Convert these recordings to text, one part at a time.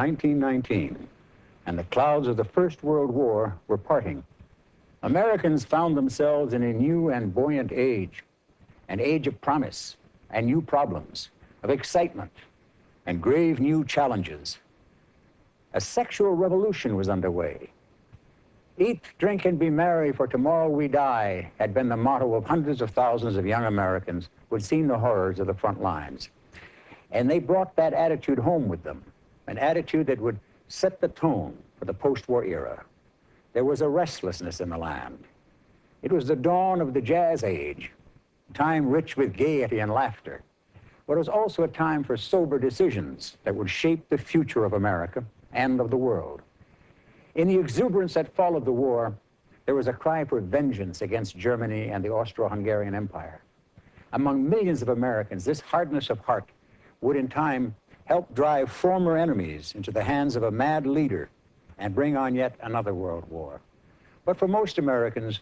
1919, and the clouds of the First World War were parting. Americans found themselves in a new and buoyant age, an age of promise and new problems, of excitement and grave new challenges. A sexual revolution was underway. Eat, drink, and be merry, for tomorrow we die, had been the motto of hundreds of thousands of young Americans who had seen the horrors of the front lines. And they brought that attitude home with them, an attitude that would set the tone for the post-war era. There was a restlessness in the land. It was the dawn of the jazz age, a time rich with gaiety and laughter. But it was also a time for sober decisions that would shape the future of America and of the world. In the exuberance that followed the war, there was a cry for vengeance against Germany and the Austro-Hungarian Empire. Among millions of Americans, this hardness of heart would in time help drive former enemies into the hands of a mad leader and bring on yet another world war. But for most Americans,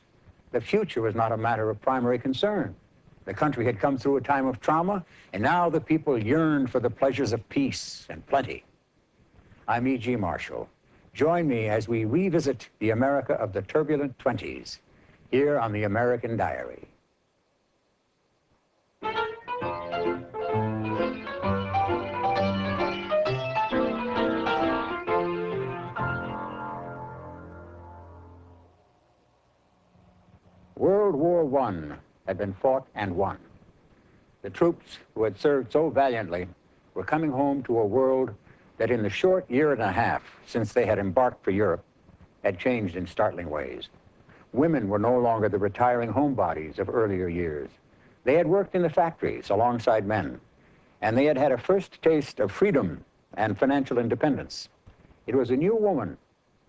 the future was not a matter of primary concern. The country had come through a time of trauma, and now the people yearned for the pleasures of peace and plenty. I'm E.G. Marshall. Join me as we revisit the America of the turbulent 20s, here on the American Diary. World War I had been fought and won. The troops who had served so valiantly were coming home to a world that in the short year and a half since they had embarked for Europe had changed in startling ways. Women were no longer the retiring homebodies of earlier years. They had worked in the factories alongside men, and they had had a first taste of freedom and financial independence. It was a new woman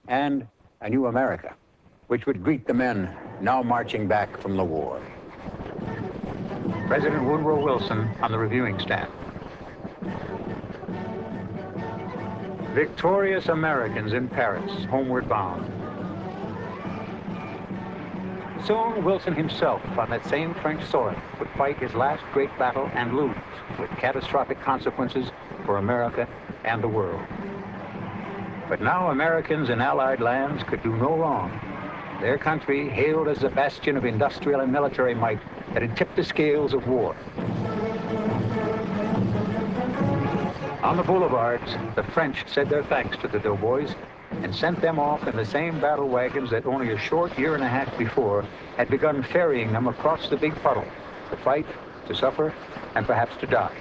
and a new America which would greet the men now marching back from the war. President Woodrow Wilson on the reviewing stand. Victorious Americans in Paris, homeward bound. Soon Wilson himself, on that same French soil, would fight his last great battle and lose, with catastrophic consequences for America and the world. But now Americans in Allied lands could do no wrong. Their country, hailed as the bastion of industrial and military might, that had tipped the scales of war. On the boulevards, the French said their thanks to the doughboys and sent them off in the same battle wagons that only a short year and a half before had begun ferrying them across the big puddle to fight, to suffer, and perhaps to die.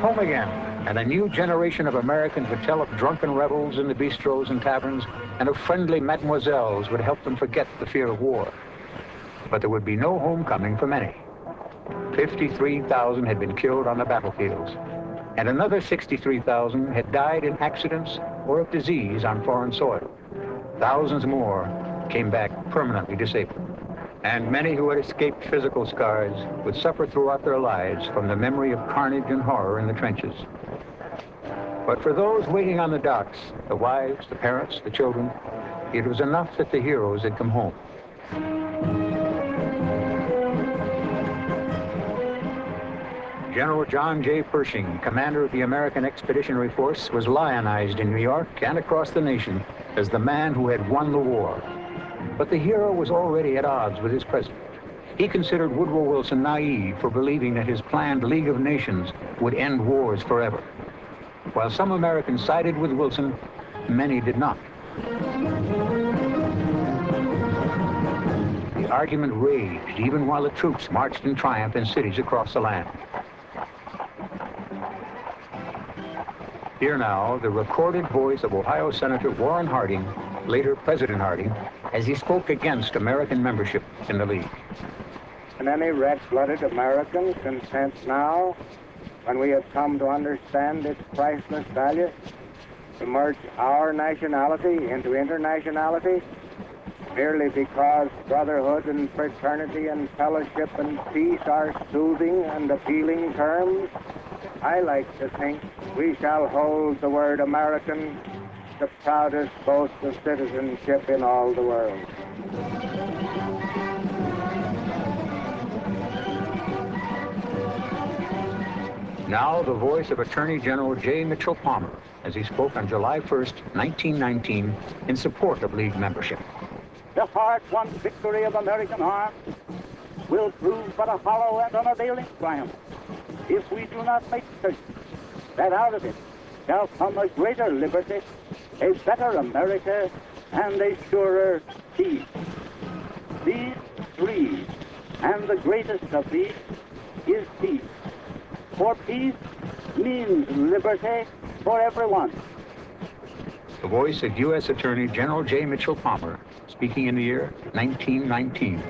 Home again, and a new generation of Americans would tell of drunken revels in the bistros and taverns, and of friendly mademoiselles would help them forget the fear of war. But there would be no homecoming for many. 53,000 had been killed on the battlefields, and another 63,000 had died in accidents or of disease on foreign soil. Thousands more came back permanently disabled. And many who had escaped physical scars would suffer throughout their lives from the memory of carnage and horror in the trenches. But for those waiting on the docks, the wives, the parents, the children, it was enough that the heroes had come home. General John J. Pershing, commander of the American Expeditionary Force, was lionized in New York and across the nation as the man who had won the war. But the hero was already at odds with his president. He considered Woodrow Wilson naive for believing that his planned League of Nations would end wars forever. While some Americans sided with Wilson, many did not. The argument raged even while the troops marched in triumph in cities across the land. Here now, the recorded voice of Ohio Senator Warren Harding, later President Harding, as he spoke against American membership in the League. And any red-blooded American can sense now, when we have come to understand its priceless value, to merge our nationality into internationality, merely because brotherhood and fraternity and fellowship and peace are soothing and appealing terms, I like to think we shall hold the word American the proudest boast of citizenship in all the world. Now the voice of Attorney General J. Mitchell Palmer as he spoke on July 1st, 1919, in support of League membership. The hard-won victory of American arms will prove but a hollow and unavailing triumph if we do not make certain that out of it shall come a greater liberty, a better America, and a surer peace. These three, and the greatest of these, is peace. For peace means liberty for everyone. The voice of U.S. Attorney General J. Mitchell Palmer, speaking in the year 1919.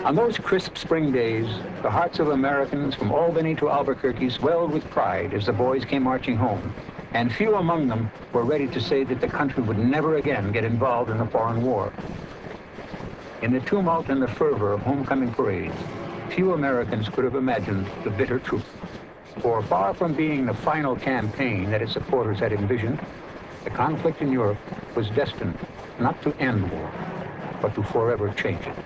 On those crisp spring days, the hearts of Americans from Albany to Albuquerque swelled with pride as the boys came marching home, and few among them were ready to say that the country would never again get involved in a foreign war. In the tumult and the fervor of homecoming parades, few Americans could have imagined the bitter truth. For far from being the final campaign that its supporters had envisioned, the conflict in Europe was destined not to end war, but to forever change it.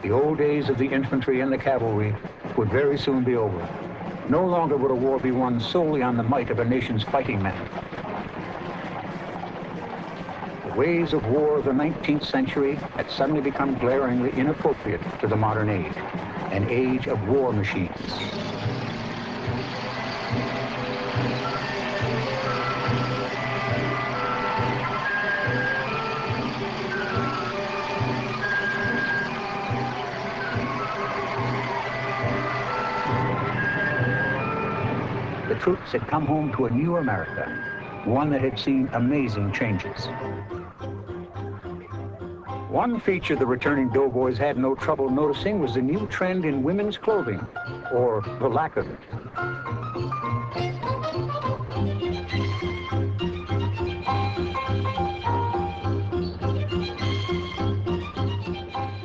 The old days of the infantry and the cavalry would very soon be over. No longer would a war be won solely on the might of a nation's fighting men. The ways of war of the 19th century had suddenly become glaringly inappropriate to the modern age, an age of war machines. The troops had come home to a new America, one that had seen amazing changes. One feature the returning doughboys had no trouble noticing was the new trend in women's clothing, or the lack of it.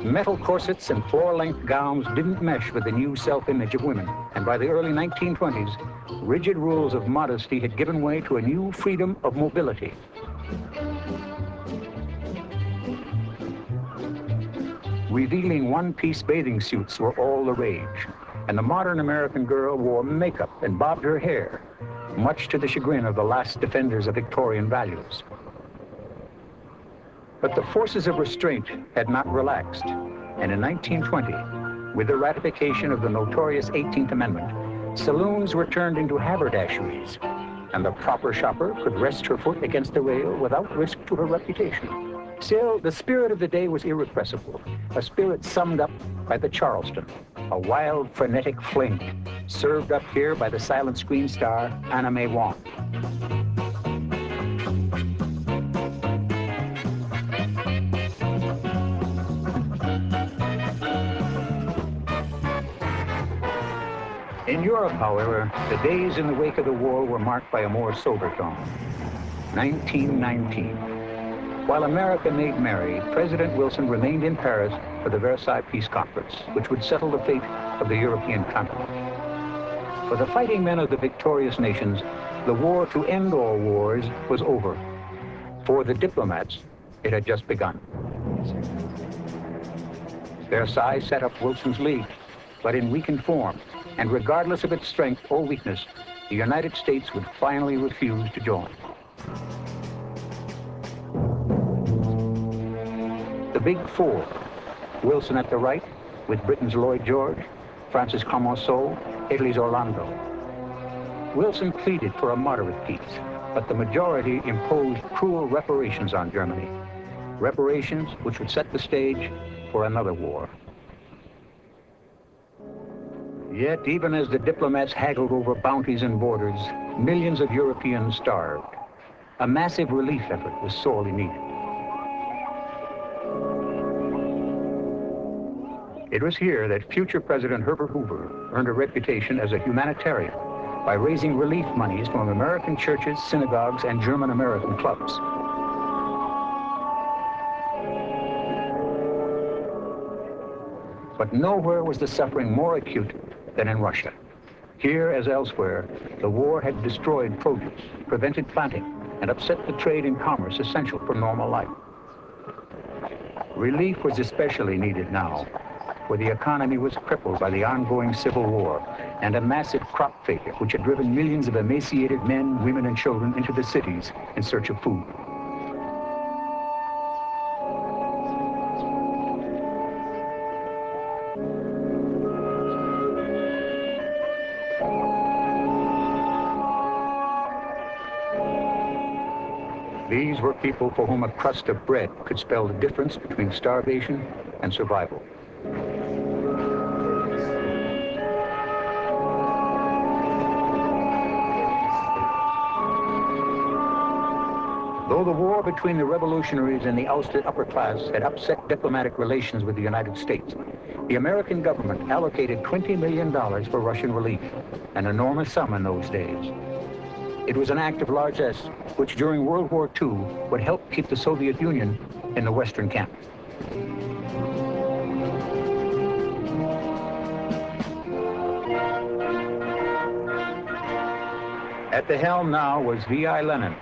Metal corsets and floor-length gowns didn't mesh with the new self-image of women, and by the early 1920s, rigid rules of modesty had given way to a new freedom of mobility. Revealing one-piece bathing suits were all the rage, and the modern American girl wore makeup and bobbed her hair, much to the chagrin of the last defenders of Victorian values. But the forces of restraint had not relaxed, and in 1920, with the ratification of the notorious 18th Amendment, saloons were turned into haberdasheries, and the proper shopper could rest her foot against the rail without risk to her reputation. Still, the spirit of the day was irrepressible, a spirit summed up by the Charleston, a wild, frenetic fling, served up here by the silent screen star Anna Mae Wong. In Europe, however, the days in the wake of the war were marked by a more sober tone. 1919. While America made merry, President Wilson remained in Paris for the Versailles Peace Conference, which would settle the fate of the European continent. For the fighting men of the victorious nations, the war to end all wars was over. For the diplomats, it had just begun. Versailles set up Wilson's League, but in weakened form, and regardless of its strength or weakness, the United States would finally refuse to join. The Big Four, Wilson at the right, with Britain's Lloyd George, France's Clemenceau, Italy's Orlando. Wilson pleaded for a moderate peace, but the majority imposed cruel reparations on Germany. Reparations which would set the stage for another war. Yet, even as the diplomats haggled over bounties and borders, millions of Europeans starved. A massive relief effort was sorely needed. It was here that future President Herbert Hoover earned a reputation as a humanitarian by raising relief monies from American churches, synagogues, and German-American clubs. But nowhere was the suffering more acute than in Russia. Here, as elsewhere, the war had destroyed produce, prevented planting, and upset the trade and commerce essential for normal life. Relief was especially needed now, where the economy was crippled by the ongoing civil war and a massive crop failure which had driven millions of emaciated men, women, and children into the cities in search of food. These were people for whom a crust of bread could spell the difference between starvation and survival. Though the war between the revolutionaries and the ousted upper class had upset diplomatic relations with the United States, the American government allocated $20 million for Russian relief, an enormous sum in those days. It was an act of largesse, which during World War II would help keep the Soviet Union in the Western camp. At the helm now was V.I. Lenin,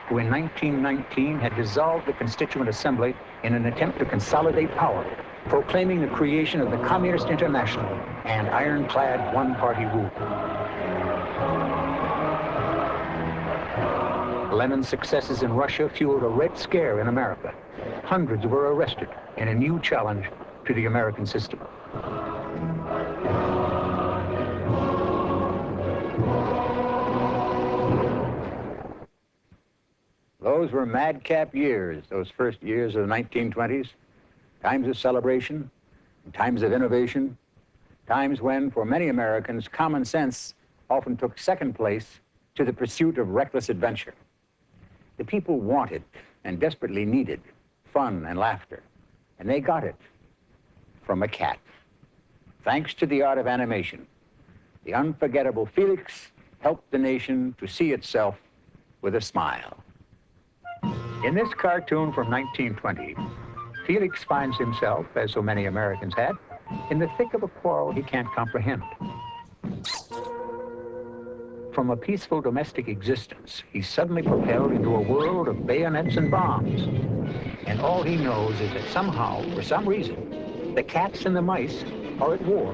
who in 1919 had dissolved the Constituent Assembly in an attempt to consolidate power, proclaiming the creation of the Communist International and ironclad one-party rule. Lenin's successes in Russia fueled a Red Scare in America. Hundreds were arrested in a new challenge to the American system. Those were madcap years, those first years of the 1920s, times of celebration, times of innovation, times when, for many Americans, common sense often took second place to the pursuit of reckless adventure. The people wanted and desperately needed fun and laughter, and they got it from a cat. Thanks to the art of animation, the unforgettable Felix helped the nation to see itself with a smile. In this cartoon from 1920, Felix finds himself, as so many Americans had, in the thick of a quarrel he can't comprehend. From a peaceful domestic existence, he's suddenly propelled into a world of bayonets and bombs. And all he knows is that somehow, for some reason, the cats and the mice are at war.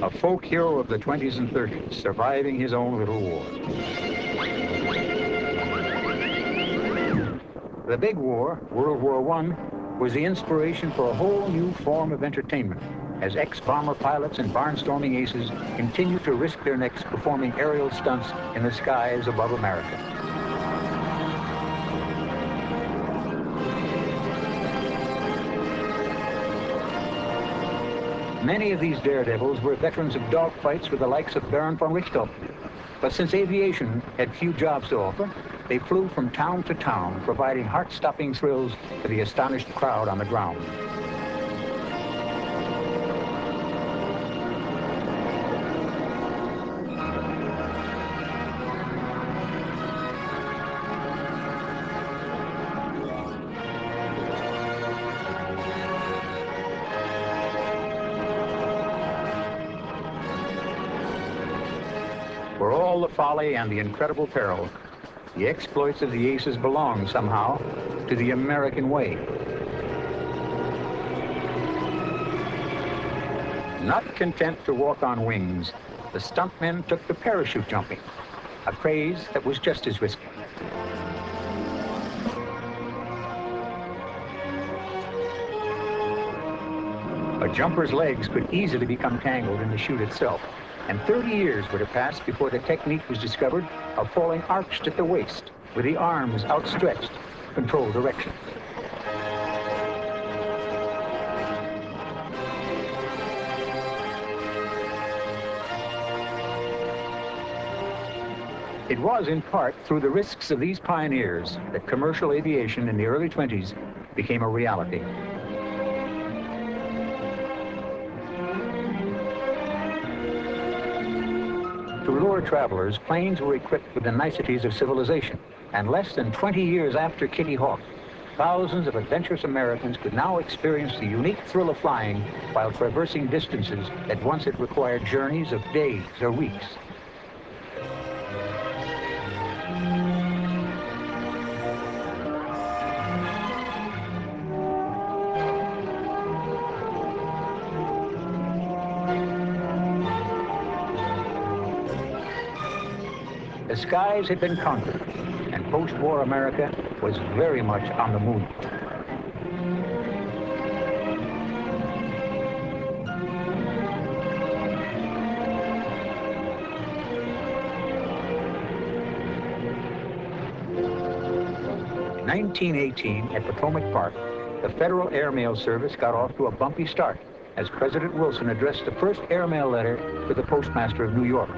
A folk hero of the 20s and 30s, surviving his own little war. The big war, World War I, was the inspiration for a whole new form of entertainment, as ex-bomber pilots and barnstorming aces continued to risk their necks performing aerial stunts in the skies above America. Many of these daredevils were veterans of dogfights with the likes of Baron von Richthofen. But since aviation had few jobs to offer, they flew from town to town, providing heart-stopping thrills to the astonished crowd on the ground. For all the folly and the incredible peril, the exploits of the aces belong somehow to the American way. Not content to walk on wings, the stuntmen took to parachute jumping, a craze that was just as risky. A jumper's legs could easily become tangled in the chute itself, and 30 years would have passed before the technique was discovered of falling arched at the waist, with the arms outstretched to control direction. It was in part through the risks of these pioneers that commercial aviation in the early 20s became a reality. To lure travelers, planes were equipped with the niceties of civilization, and less than 20 years after Kitty Hawk, thousands of adventurous Americans could now experience the unique thrill of flying while traversing distances that once had required journeys of days or weeks. The skies had been conquered, and post-war America was very much on the move. In 1918, at Potomac Park, the Federal Airmail Service got off to a bumpy start as President Wilson addressed the first airmail letter to the Postmaster of New York.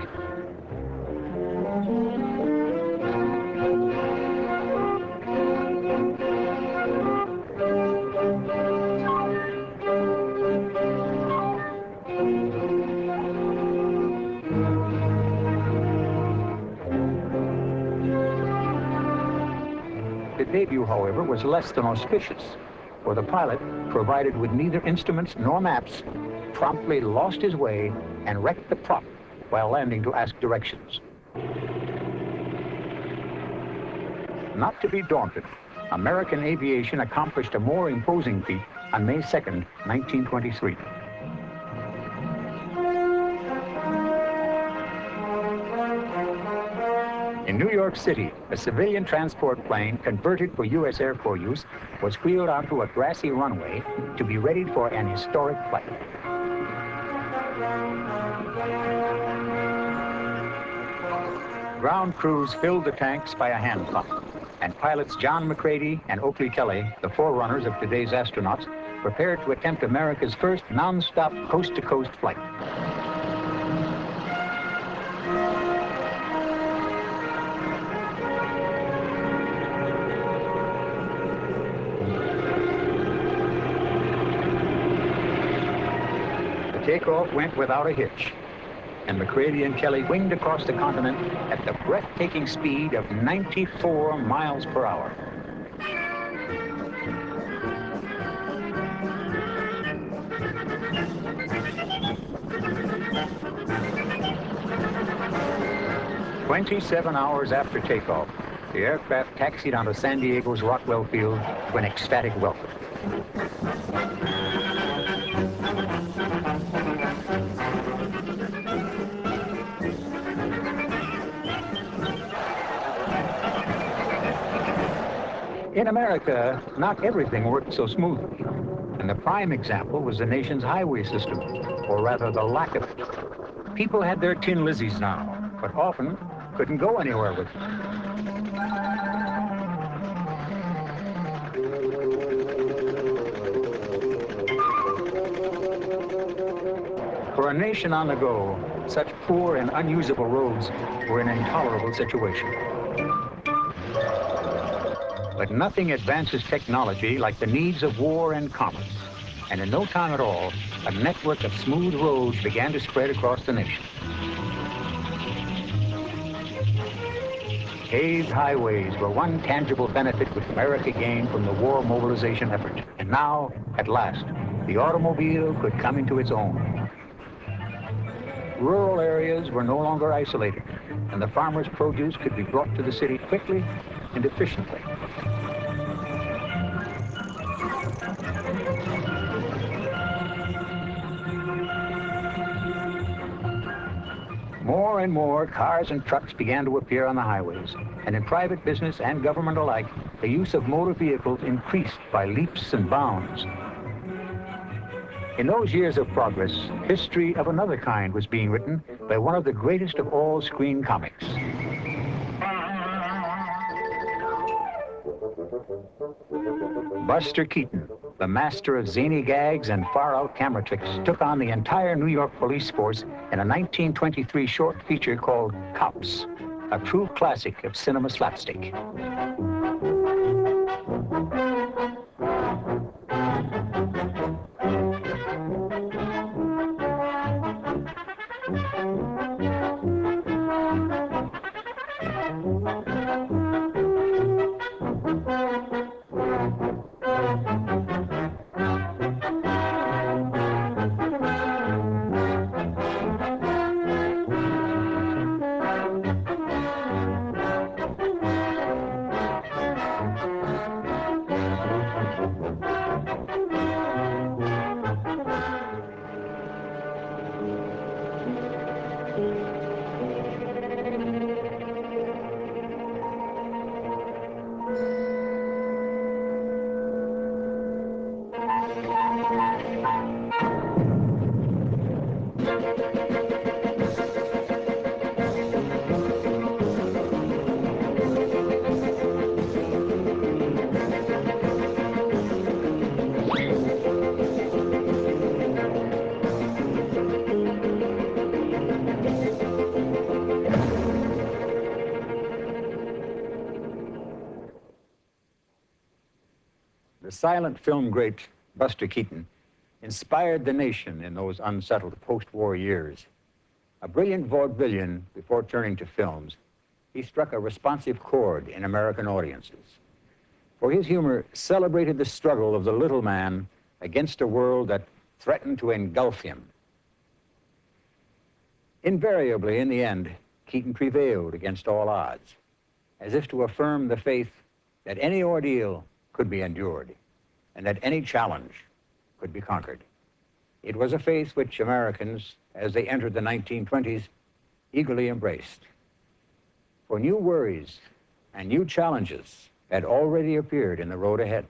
The debut, however, was less than auspicious, for the pilot, provided with neither instruments nor maps, promptly lost his way and wrecked the prop while landing to ask directions. Not to be daunted, American aviation accomplished a more imposing feat on May 2nd, 1923. In New York City, a civilian transport plane converted for U.S. Air Corps use was wheeled onto a grassy runway to be readied for an historic flight. Ground crews filled the tanks by a hand pump, and pilots John McCready and Oakley Kelly, the forerunners of today's astronauts, prepared to attempt America's first non-stop coast-to-coast flight. Takeoff went without a hitch, and McCready and Kelly winged across the continent at the breathtaking speed of 94 miles per hour. "27 hours after takeoff, the aircraft taxied onto San Diego's Rockwell Field to an ecstatic welcome. In America, not everything worked so smoothly, and the prime example was the nation's highway system, or rather the lack of it. People had their Tin Lizzies now, but often couldn't go anywhere with them. For a nation on the go, such poor and unusable roads were an intolerable situation. But nothing advances technology like the needs of war and commerce. And in no time at all, a network of smooth roads began to spread across the nation. Paved highways were one tangible benefit which America gained from the war mobilization effort. And now, at last, the automobile could come into its own. Rural areas were no longer isolated. and the farmers' produce could be brought to the city quickly and efficiently. More and more cars and trucks began to appear on the highways, and in private business and government alike, the use of motor vehicles increased by leaps and bounds. In those years of progress, history of another kind was being written by one of the greatest of all screen comics. Buster Keaton, the master of zany gags and far-out camera tricks, took on the entire New York police force in a 1923 short feature called Cops, a true classic of cinema slapstick. The silent film great Buster Keaton inspired the nation in those unsettled post-war years. A brilliant vaudevillian before turning to films, he struck a responsive chord in American audiences. For his humor celebrated the struggle of the little man against a world that threatened to engulf him. Invariably, in the end, Keaton prevailed against all odds, as if to affirm the faith that any ordeal could be endured, and that any challenge could be conquered. It was a faith which Americans, as they entered the 1920s, eagerly embraced. For new worries and new challenges had already appeared in the road ahead.